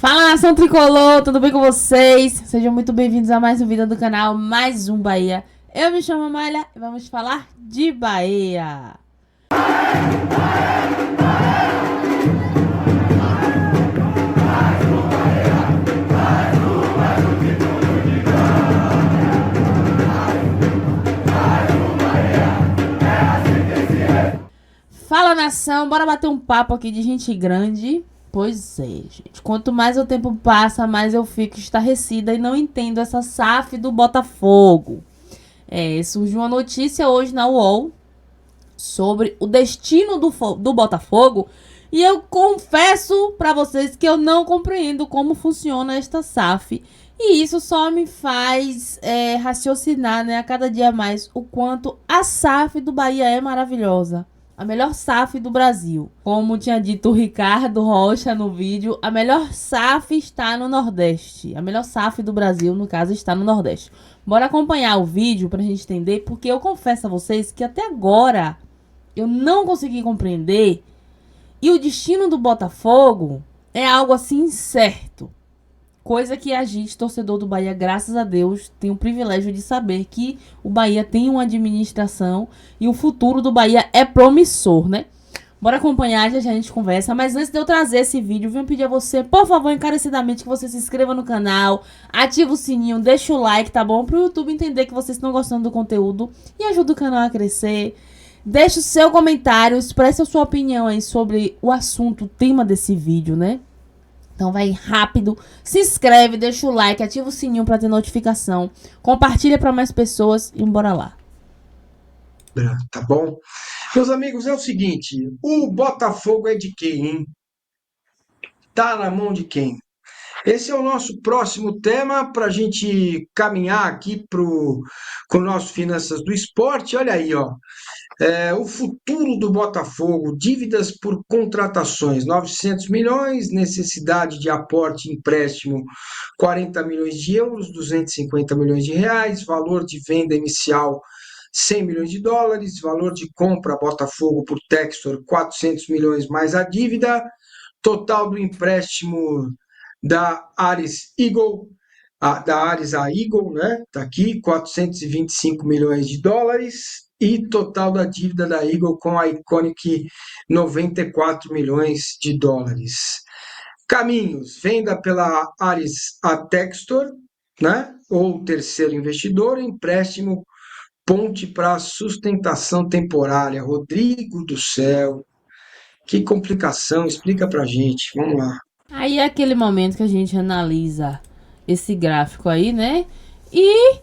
Fala, nação tricolor, tudo bem com vocês? Sejam muito bem-vindos a mais um vídeo do canal, mais um Bahia. Eu me chamo Amália e vamos falar de Bahia. Fala, nação, bora bater um papo aqui de gente grande. Pois é, gente. Quanto mais o tempo passa, mais eu fico estarrecida e não entendo essa SAF do Botafogo. Surgiu uma notícia hoje na UOL sobre o destino do Botafogo e eu confesso pra vocês que eu não compreendo como funciona esta SAF. E isso só me faz raciocinar, né, a cada dia mais o quanto a SAF do Bahia é maravilhosa. A melhor SAF do Brasil. Como tinha dito o Ricardo Rocha no vídeo, a melhor SAF está no Nordeste. A melhor SAF do Brasil, no caso, está no Nordeste. Bora acompanhar o vídeo pra gente entender, porque eu confesso a vocês que até agora eu não consegui compreender. E o destino do Botafogo é algo assim incerto. Coisa que a gente, torcedor do Bahia, graças a Deus, tem o privilégio de saber que o Bahia tem uma administração e o futuro do Bahia é promissor, né? Bora acompanhar, já a gente conversa. Mas antes de eu trazer esse vídeo, venho pedir a você, por favor, encarecidamente, que você se inscreva no canal, ativa o sininho, deixa o like, tá bom? Pro YouTube entender que vocês estão gostando do conteúdo e ajuda o canal a crescer. Deixe o seu comentário, expresse a sua opinião aí sobre o assunto, o tema desse vídeo, né? Então vai rápido, se inscreve, deixa o like, ativa o sininho para ter notificação, compartilha para mais pessoas e bora lá. Tá bom? Meus amigos, é o seguinte, o Botafogo é de quem, hein? Tá na mão de quem? Esse é o nosso próximo tema para a gente caminhar aqui com o nosso Finanças do Esporte. Olha aí, ó. O futuro do Botafogo, dívidas por contratações, 900 milhões, necessidade de aporte empréstimo, 40 milhões de euros, 250 milhões de reais, valor de venda inicial, 100 milhões de dólares, valor de compra Botafogo por Textor, 400 milhões mais a dívida, total do empréstimo da Ares Eagle, da Ares a Eagle, né? Tá aqui, 425 milhões de dólares e total da dívida da Eagle com a Iconic, 94 milhões de dólares. Caminhos: venda pela Ares a Textor, né? Ou terceiro investidor, empréstimo, ponte para sustentação temporária. Rodrigo do céu, que complicação, explica pra gente, vamos lá. Aí é aquele momento que a gente analisa esse gráfico aí, né? E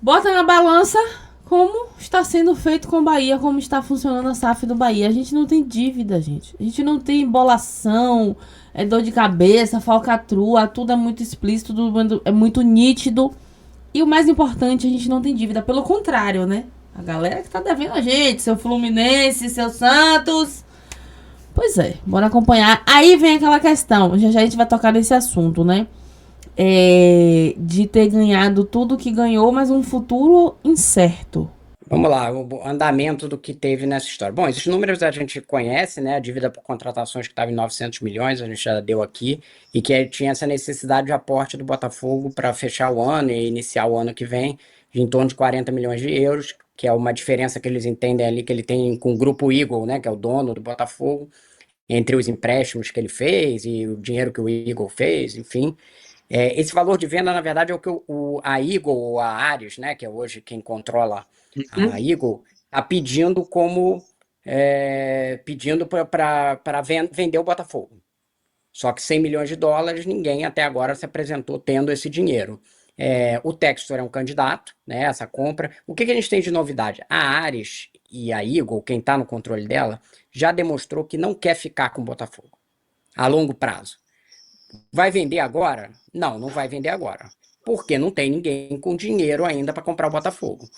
bota na balança como está sendo feito com o Bahia, como está funcionando a SAF do Bahia. A gente não tem dívida, gente. A gente não tem embolação, dor de cabeça, falcatrua, tudo é muito explícito, tudo é muito nítido. E o mais importante, a gente não tem dívida. Pelo contrário, né? A galera que tá devendo a gente, seu Fluminense, seu Santos. Pois é, bora acompanhar. Aí vem aquela questão, já a gente vai tocar nesse assunto, né? De ter ganhado tudo que ganhou, mas um futuro incerto. Vamos lá, o andamento do que teve nessa história. Bom, esses números a gente conhece, né? A dívida por contratações que estava em 900 milhões, a gente já deu aqui, e que tinha essa necessidade de aporte do Botafogo para fechar o ano e iniciar o ano que vem, de em torno de 40 milhões de euros, que é uma diferença que eles entendem ali que ele tem com o Grupo Eagle, né? Que é o dono do Botafogo, entre os empréstimos que ele fez e o dinheiro que o Eagle fez, enfim. Esse valor de venda, na verdade, é o que a Eagle ou a Ares, né, que é hoje quem controla a Uhum. Eagle, está pedindo pedindo para vender o Botafogo. Só que 100 milhões de dólares, ninguém até agora se apresentou tendo esse dinheiro. O Textor é um candidato, né, essa compra. O que a gente tem de novidade? A Ares e a Eagle, quem está no controle dela, já demonstrou que não quer ficar com o Botafogo a longo prazo. Vai vender agora? Não, não vai vender agora. Porque não tem ninguém com dinheiro ainda para comprar o Botafogo.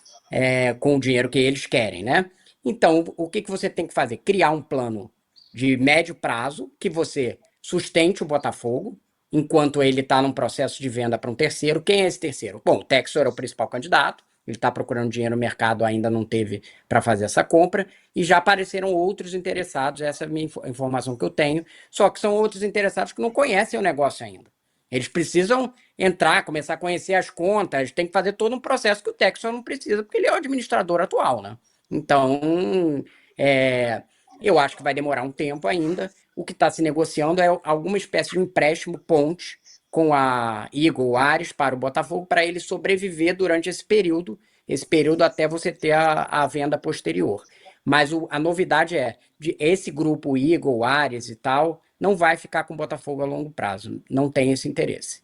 Com o dinheiro que eles querem, né? Então, o que você tem que fazer? Criar um plano de médio prazo que você sustente o Botafogo enquanto ele está num processo de venda para um terceiro. Quem é esse terceiro? Bom, o Texor é o principal candidato, ele está procurando dinheiro no mercado, ainda não teve para fazer essa compra, e já apareceram outros interessados, essa é a minha informação que eu tenho, só que são outros interessados que não conhecem o negócio ainda. Eles precisam entrar, começar a conhecer as contas, tem que fazer todo um processo que o Textor não precisa, porque ele é o administrador atual, né? Então, eu acho que vai demorar um tempo ainda. O que está se negociando é alguma espécie de empréstimo ponte com a Eagle Ares para o Botafogo, para ele sobreviver durante esse período até você ter a venda posterior. Mas a novidade de esse grupo Eagle, Ares e tal, não vai ficar com o Botafogo a longo prazo, não tem esse interesse.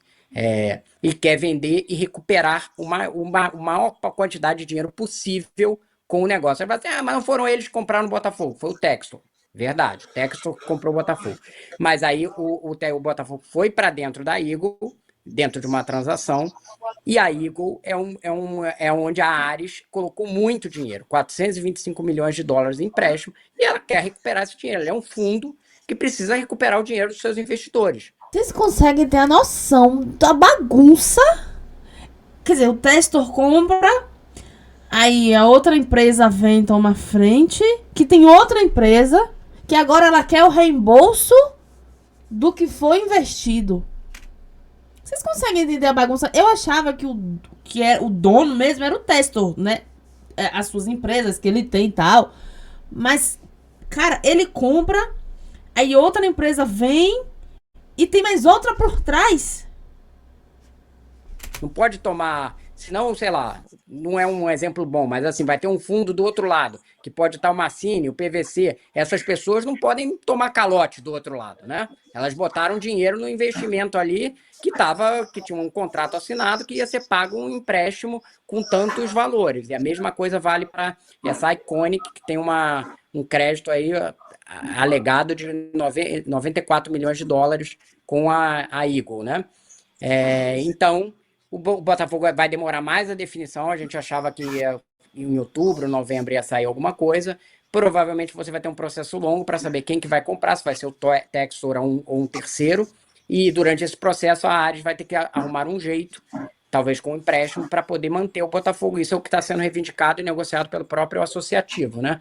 E quer vender e recuperar uma maior quantidade de dinheiro possível com o negócio. Você vai dizer, mas não foram eles que compraram o Botafogo, foi o Textor. Verdade, o Textor comprou o Botafogo. Mas aí o Botafogo foi para dentro da Eagle, dentro de uma transação, e a Eagle é onde a Ares colocou muito dinheiro, 425 milhões de dólares em empréstimo, e ela quer recuperar esse dinheiro. Ela é um fundo que precisa recuperar o dinheiro dos seus investidores. Vocês conseguem ter a noção da bagunça? Quer dizer, o Textor compra, aí a outra empresa vem e toma frente, que tem outra empresa que agora ela quer o reembolso do que foi investido. Vocês conseguem entender a bagunça? Eu achava que o dono mesmo era o Textor, né? As suas empresas que ele tem e tal. Mas, cara, ele compra, aí outra empresa vem e tem mais outra por trás. Não pode tomar, senão, sei lá, não é um exemplo bom, mas assim, vai ter um fundo do outro lado, que pode estar o Massini, o PVC. Essas pessoas não podem tomar calote do outro lado, né? Elas botaram dinheiro no investimento ali que tinha um contrato assinado que ia ser pago um empréstimo com tantos valores. E a mesma coisa vale para essa Iconic, que tem um crédito aí alegado de 94 milhões de dólares com a Eagle, né? Então, o Botafogo vai demorar mais a definição. A gente achava que em outubro, novembro ia sair alguma coisa. Provavelmente você vai ter um processo longo para saber quem que vai comprar, se vai ser o Textor ou um terceiro. E durante esse processo a Ares vai ter que arrumar um jeito, talvez com um empréstimo, para poder manter o Botafogo. Isso é o que está sendo reivindicado e negociado pelo próprio associativo, né?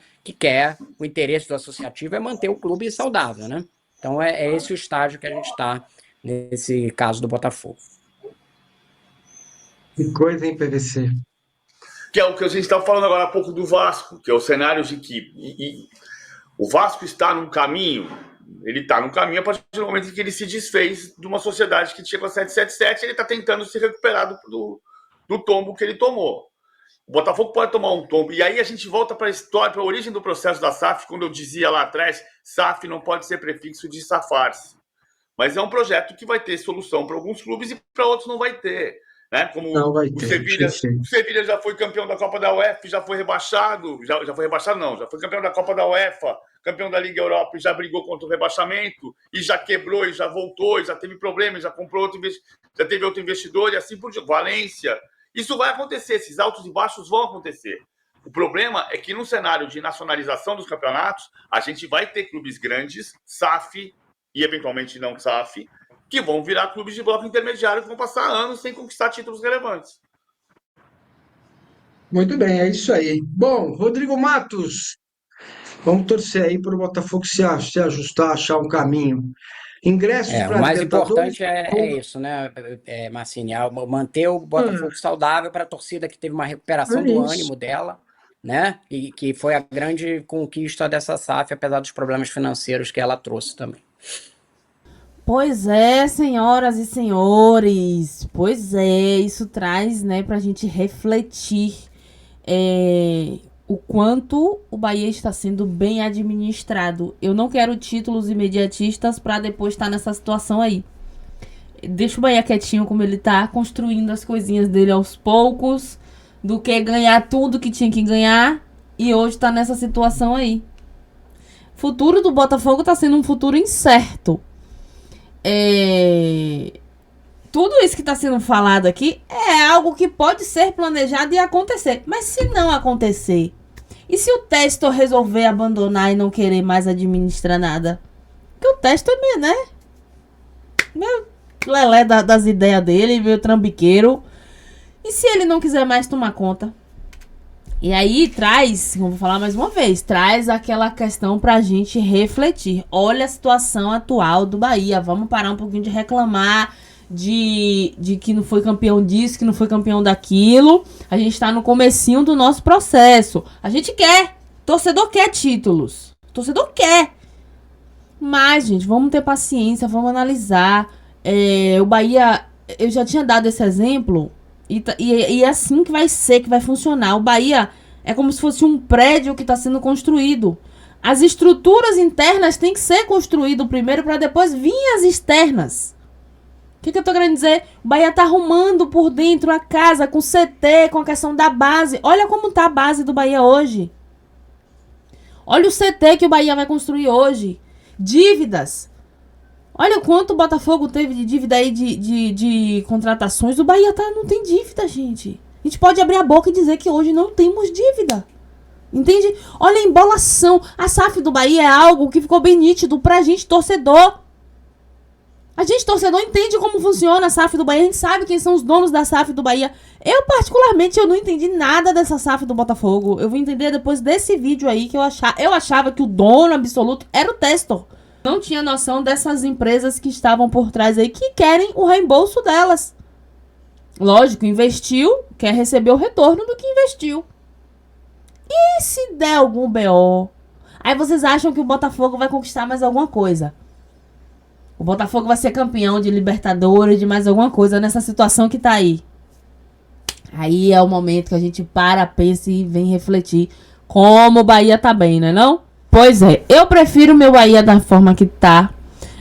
O interesse do associativo é manter o clube saudável, né? Então é esse o estágio que a gente está nesse caso do Botafogo. Que coisa, hein, PVC? Que é o que a gente estava falando agora há pouco do Vasco, que é o cenário de que o Vasco está num caminho, ele está num caminho a partir do momento em que ele se desfez de uma sociedade que tinha com a 777, ele está tentando se recuperar do tombo que ele tomou. O Botafogo pode tomar um tombo, e aí a gente volta para a história, para a origem do processo da SAF, quando eu dizia lá atrás, SAF não pode ser prefixo de safar-se. Mas é um projeto que vai ter solução para alguns clubes e para outros não vai ter. Né? Como não vai o ter, Sevilha já foi campeão da Copa da UEFA, já foi rebaixado, já foi rebaixado não, já foi campeão da Copa da UEFA, campeão da Liga Europa e já brigou contra o rebaixamento, e já quebrou, e já voltou, e já teve problemas, já comprou já teve outro investidor, e assim por diante. Valência. Isso vai acontecer, esses altos e baixos vão acontecer. O problema é que no cenário de nacionalização dos campeonatos, a gente vai ter clubes grandes, SAF e eventualmente não SAF, que vão virar clubes de bloco intermediário que vão passar anos sem conquistar títulos relevantes. Muito bem, é isso aí. Bom, Rodrigo Matos, vamos torcer aí para o Botafogo se ajustar, achar um caminho. Ingressos para o mais importante é isso, né, Massini? Manter o Botafogo saudável para a torcida que teve uma recuperação do ânimo dela, né? E que foi a grande conquista dessa SAF, apesar dos problemas financeiros que ela trouxe também. Pois é, senhoras e senhores. Pois é, isso traz, né, pra gente refletir o quanto o Bahia está sendo bem administrado. Eu não quero títulos imediatistas pra depois estar nessa situação aí. Deixa o Bahia quietinho como ele tá, construindo as coisinhas dele aos poucos, do que ganhar tudo que tinha que ganhar, e hoje tá nessa situação aí. O futuro do Botafogo tá sendo um futuro incerto. Tudo isso que está sendo falado aqui é algo que pode ser planejado e acontecer. Mas se não acontecer, e se o Textor resolver abandonar e não querer mais administrar nada? Porque o Textor é né? Meu lelé das ideias dele, meu trambiqueiro. E se ele não quiser mais tomar conta? E aí traz, vou falar mais uma vez, traz aquela questão pra gente refletir. Olha a situação atual do Bahia. Vamos parar um pouquinho de reclamar de que não foi campeão disso, que não foi campeão daquilo. A gente tá no comecinho do nosso processo. A gente quer. Torcedor quer títulos. Torcedor quer. Mas, gente, vamos ter paciência, vamos analisar. O Bahia, eu já tinha dado esse exemplo. E é assim que vai ser, que vai funcionar. O Bahia é como se fosse um prédio que está sendo construído. As estruturas internas têm que ser construídas primeiro para depois vir as externas. O que eu tô querendo dizer? O Bahia tá arrumando por dentro a casa com CT, com a questão da base. Olha como tá a base do Bahia hoje. Olha o CT que o Bahia vai construir hoje. Dívidas. Olha quanto o Botafogo teve de dívida aí de contratações. O Bahia não tem dívida, gente. A gente pode abrir a boca e dizer que hoje não temos dívida. Entende? Olha a embolação. A SAF do Bahia é algo que ficou bem nítido pra gente, torcedor. A gente, torcedor, entende como funciona a SAF do Bahia. A gente sabe quem são os donos da SAF do Bahia. Eu, particularmente, eu não entendi nada dessa SAF do Botafogo. Eu vou entender depois desse vídeo aí que eu achava que o dono absoluto era o Testor. Não tinha noção dessas empresas que estavam por trás aí, que querem o reembolso delas. Lógico, investiu, quer receber o retorno do que investiu. E se der algum BO? Aí vocês acham que o Botafogo vai conquistar mais alguma coisa? O Botafogo vai ser campeão de Libertadores, de mais alguma coisa nessa situação que tá aí. Aí é o momento que a gente pensa e vem refletir como o Bahia tá bem, não é não? Pois é, eu prefiro o meu Bahia da forma que tá.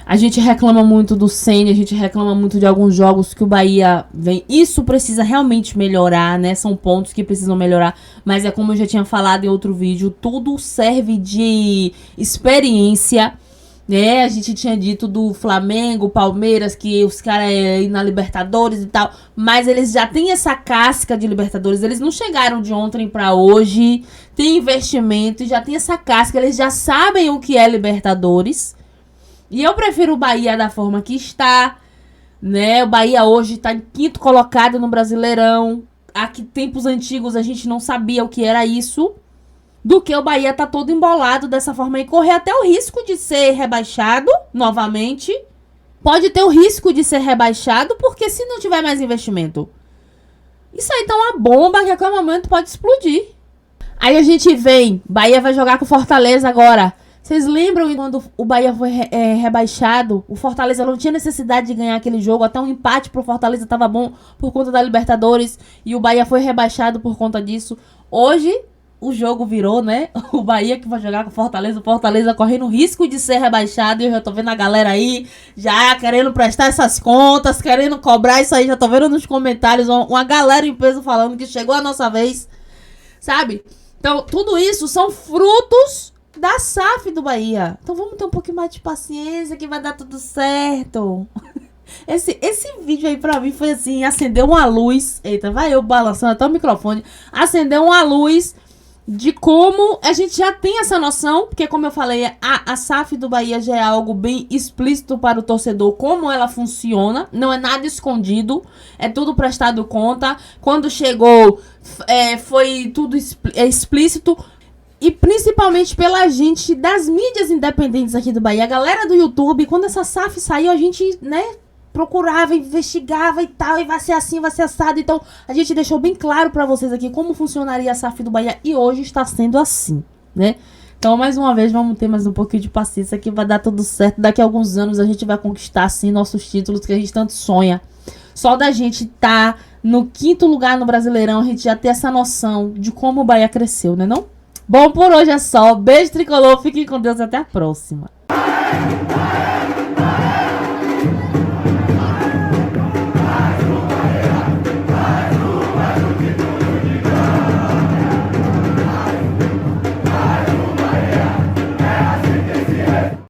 A gente reclama muito do Ceni, a gente reclama muito de alguns jogos que o Bahia vem. Isso precisa realmente melhorar, né? São pontos que precisam melhorar. Mas é como eu já tinha falado em outro vídeo, tudo serve de experiência, né? A gente tinha dito do Flamengo, Palmeiras, que os caras ir na Libertadores e tal. Mas eles já têm essa casca de Libertadores. Eles não chegaram de ontem pra hoje. Tem investimento e já tem essa casca. Eles já sabem o que é Libertadores. E eu prefiro o Bahia da forma que está, né? O Bahia hoje está em 5º colocado no Brasileirão. Há que tempos antigos a gente não sabia o que era isso. Do que o Bahia tá todo embolado dessa forma e correr até o risco de ser rebaixado novamente. Pode ter o risco de ser rebaixado, porque se não tiver mais investimento, isso aí tá uma bomba que a qualquer momento pode explodir. Aí a gente vem, Bahia vai jogar com Fortaleza agora. Vocês lembram quando o Bahia foi rebaixado? O Fortaleza não tinha necessidade de ganhar aquele jogo. Até um empate pro Fortaleza tava bom por conta da Libertadores. E o Bahia foi rebaixado por conta disso. Hoje, o jogo virou, né? O Bahia que vai jogar com o Fortaleza correndo risco de ser rebaixado. E eu já tô vendo a galera aí já querendo prestar essas contas, querendo cobrar isso aí. Já tô vendo nos comentários uma galera em peso falando que chegou a nossa vez. Sabe? Então, tudo isso são frutos da SAF do Bahia. Então vamos ter um pouquinho mais de paciência que vai dar tudo certo. Esse vídeo aí pra mim foi assim, acendeu uma luz. Eita, vai eu balançando até o microfone. Acendeu uma luz de como a gente já tem essa noção. Porque como eu falei, a SAF do Bahia já é algo bem explícito para o torcedor. Como ela funciona. Não é nada escondido. É tudo prestado conta. Quando chegou, foi tudo explícito. E principalmente pela gente das mídias independentes aqui do Bahia. A galera do YouTube, quando essa SAF saiu, a gente, né, procurava, investigava e tal. E vai ser assim, vai ser assado. Então, a gente deixou bem claro pra vocês aqui como funcionaria a SAF do Bahia. E hoje está sendo assim, né? Então, mais uma vez, vamos ter mais um pouquinho de paciência que vai dar tudo certo. Daqui a alguns anos a gente vai conquistar, sim, nossos títulos que a gente tanto sonha. Só da gente tá no 5º lugar no Brasileirão, a gente já ter essa noção de como o Bahia cresceu, né não? Bom, por hoje é só. Beijo tricolor, fiquem com Deus, até a próxima.